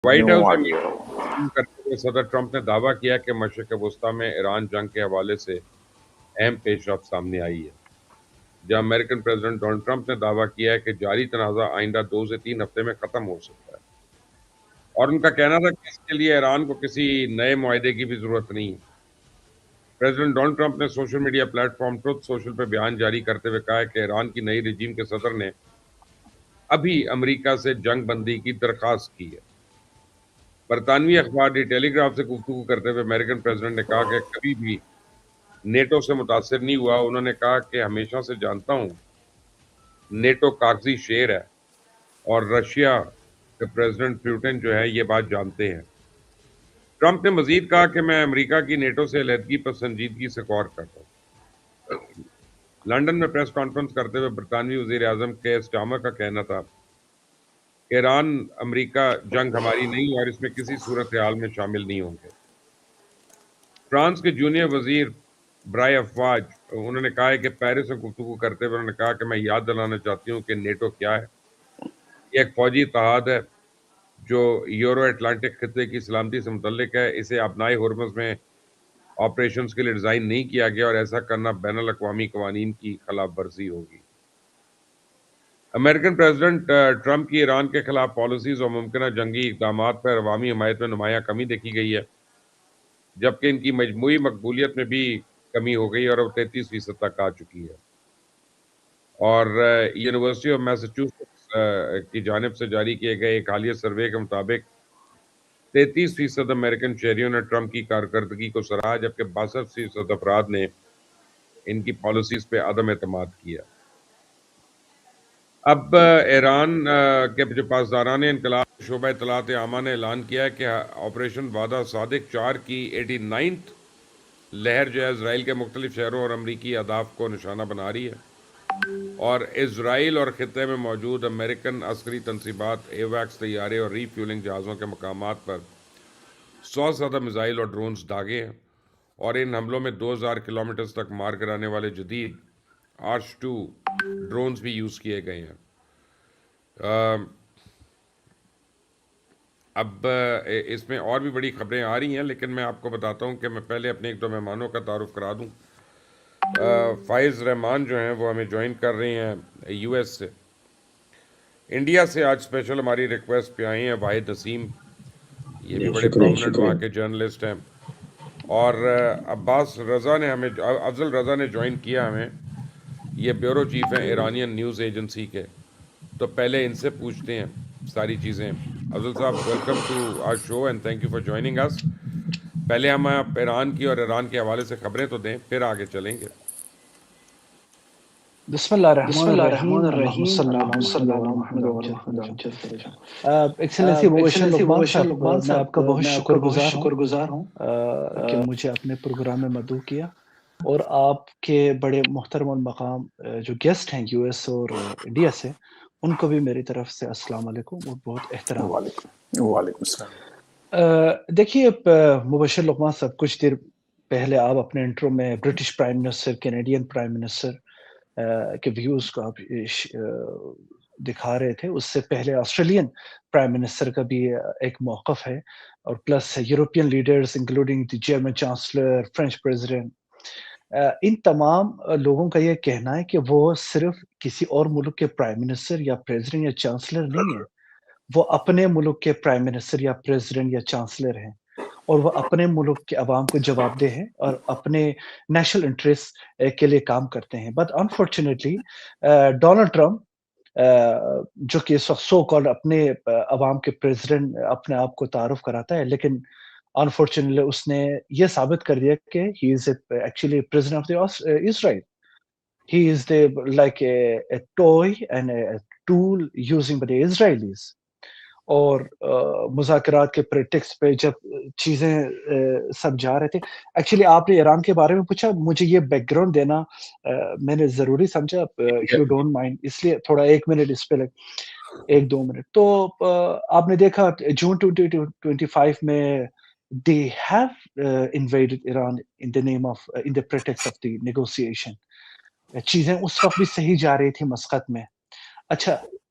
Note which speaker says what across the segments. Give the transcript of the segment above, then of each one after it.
Speaker 1: White house میں کرتے ہوئے صدر ٹرمپ نے دعویٰ کیا کہ مشرق وسطیٰ میں ایران جنگ کے حوالے سے اہم پیش رفت سامنے آئی ہے، جہاں امریکن پریزیڈنٹ ڈونلڈ ٹرمپ نے دعویٰ کیا ہے کہ جاری تنازع آئندہ 2 سے 3 ہفتے میں ختم ہو سکتا ہے، اور ان کا کہنا تھا کہ اس کے لیے ایران کو کسی نئے معاہدے کی بھی ضرورت نہیں ہے۔ پریزیڈنٹ ڈونلڈ ٹرمپ نے social media plate form truth social پہ بیان جاری کرتے ہوئے کہا ہے کہ ایران کی نئی رجیم کے صدر نے ابھی امریکہ سے جنگ بندی کی درخواست کی ہے۔ برطانوی اخبار دی ٹیلی گراف سے گفتگو کرتے ہوئے امریکن پریزیڈنٹ نے کہا کہ کبھی بھی نیٹو سے متاثر نہیں ہوا۔ انہوں نے کہا کہ ہمیشہ سے جانتا ہوں نیٹو کاغذی شیر ہے، اور رشیا کے پریزیڈنٹ پیوٹن جو ہے یہ بات جانتے ہیں۔ ٹرمپ نے مزید کہا کہ میں امریکہ کی نیٹو سے علیحدگی پر سنجیدگی سے غور کرتا ہوں۔ لندن میں پریس کانفرنس کرتے ہوئے برطانوی وزیر اعظم کیئر سٹارمر کا کہنا تھا کہ ایران امریکہ جنگ ہماری نہیں اور اس میں کسی صورتحال میں شامل نہیں ہوں گے۔ فرانس کے جونیئر وزیر برائے افواج انہوں نے کہا ہے کہ پیرس میں گفتگو کرتے ہوئے انہوں نے کہا کہ میں یاد دلانا چاہتی ہوں کہ نیٹو کیا ہے۔ یہ ایک فوجی اتحاد ہے جو یورو اٹلانٹک خطے کی سلامتی سے متعلق ہے۔ اسے ابنائے ہرمز میں آپریشنز کے لیے ڈیزائن نہیں کیا گیا، اور ایسا کرنا بین الاقوامی قوانین کی خلاف ورزی ہوگی۔ امریکن پریزیڈنٹ ٹرمپ کی ایران کے خلاف پالیسیز اور ممکنہ جنگی اقدامات پر عوامی حمایت میں نمایاں کمی دیکھی گئی ہے، جبکہ ان کی مجموعی مقبولیت میں بھی کمی ہو گئی اور وہ 33% تک آ چکی ہے۔ اور یونیورسٹی آف میساچوسٹس کی جانب سے جاری کیے گئے ایک حالیہ سروے کے مطابق 33% امریکن شہریوں نے ٹرمپ کی کارکردگی کو سراہا، جبکہ 62% افراد نے ان کی پالیسیز پہ عدم اعتماد کیا۔ اب ایران کے جو پاسداران انقلاب شعبہ اطلاعات عامہ نے اعلان کیا ہے کہ آپریشن وعدہ صادق 4 کی 89 لہر جو ہے اسرائیل کے مختلف شہروں اور امریکی اہداف کو نشانہ بنا رہی ہے، اور اسرائیل اور خطے میں موجود امریکن عسکری تنصیبات، ایویکس طیارے اور ری فیولنگ جہازوں کے مقامات پر 100 سے زیادہ میزائل اور ڈرونز داغے ہیں، اور ان حملوں میں 2000 کلومیٹر تک مار کرانے والے جدید آرش 2 ڈرونز بھی یوز کیے گئے ہیں۔ اب اس میں اور بھی بڑی خبریں آ رہی ہیں، لیکن میں آپ کو بتاتا ہوں کہ میں پہلے اپنے ایک دو مہمانوں کا تعارف کرا دوں۔ فائز رحمان جو ہیں وہ ہمیں جوائن کر رہے ہیں یو ایس سے۔ انڈیا سے آج اسپیشل ہماری ریکویسٹ پہ آئے ہیں واحد نسیم، یہ بھی بڑے پرومننٹ وہاں کے جرنلسٹ ہیں، اور عباس رضا نے ہمیں افضل رضا نے جوائن کیا ہمیں، یہ بیورو چیف ہیں ایرانین نیوز ایجنسی کے۔ تو پہلے ان سے پوچھتے ہیں ساری چیزیں۔ افضل صاحب، welcome to our show and thank you for joining اس۔ پہلے ہم آپ ایران کی اور ایران کے حوالے سے خبریں تو دیں، پھر آگے چلیں گے۔
Speaker 2: بسم اللہ الرحمن الرحیم، اللہم صلی علی محمد و محمد و ایکسلنسی مبشر لقمان صاحب، میں آپ کا بہت شکر گزار ہوں کہ مجھے اپنے پروگرام میں مدعو کیا، اور آپ کے بڑے محترم المقام جو گیسٹ ہیں یو ایس اور انڈیا سے، ان کو بھی میری طرف سے السلام علیکم اور بہت احترام۔
Speaker 3: وعلیکم السلام۔
Speaker 2: دیکھیے مبشر لقمان صاحب، کچھ دیر پہلے آپ اپنے انٹرو میں British prime minister, Canadian prime minister کے ویوز کو آپ دکھا رہے تھے۔ اس سے پہلے آسٹریلین پرائم منسٹر کا بھی ایک موقف ہے، اور plus European leaders including the German chancellor, French president, ان تمام لوگوں کا یہ کہنا ہے کہ وہ صرف کسی اور ملک کے پرائم منسٹر یا پریزیڈنٹ یا چانسلر نہیں ہیں، وہ اپنے ملک کے پرائم منسٹر یا پریزیڈنٹ یا چانسلر ہیں، اور وہ اپنے ملک کے عوام کو جواب دہ ہیں اور اپنے نیشنل انٹرسٹ کے لیے کام کرتے ہیں۔ بٹ انفارچونیٹلی ڈونلڈ ٹرمپ جو کہ اس وقت سو کالڈ اپنے عوام کے پریزیڈنٹ اپنے آپ کو تعارف کراتا ہے، لیکن انفارچونیٹلی اس نے یہ ثابت کر دیا کہ he is actually president of Israel. He is like a toy and a tool using by the Israelis. اور مذاکرات کے پریٹیکسٹ پہ جب چیزیں سب جا رہے تھے، ایکچولی آپ نے ایران کے بارے میں پوچھا، مجھے یہ بیک گراؤنڈ دینا میں نے ضروری سمجھا، if you don't mind، اس لیے تھوڑا 1 منٹ اس پہ 1-2 منٹ۔ تو آپ نے دیکھا جون 2025 میں they have invaded Iran in the name of in the pretext of the negotiation۔ چیزیں اس وقت بھی صحیح جا رہی تھی مسقط میں۔ اچھا،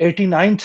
Speaker 2: 89th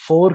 Speaker 2: 4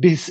Speaker 2: 20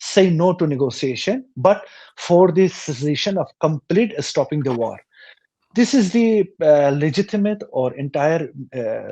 Speaker 2: say no to negotiation, but for the cessation of complete stopping the war. This is the legitimate or entire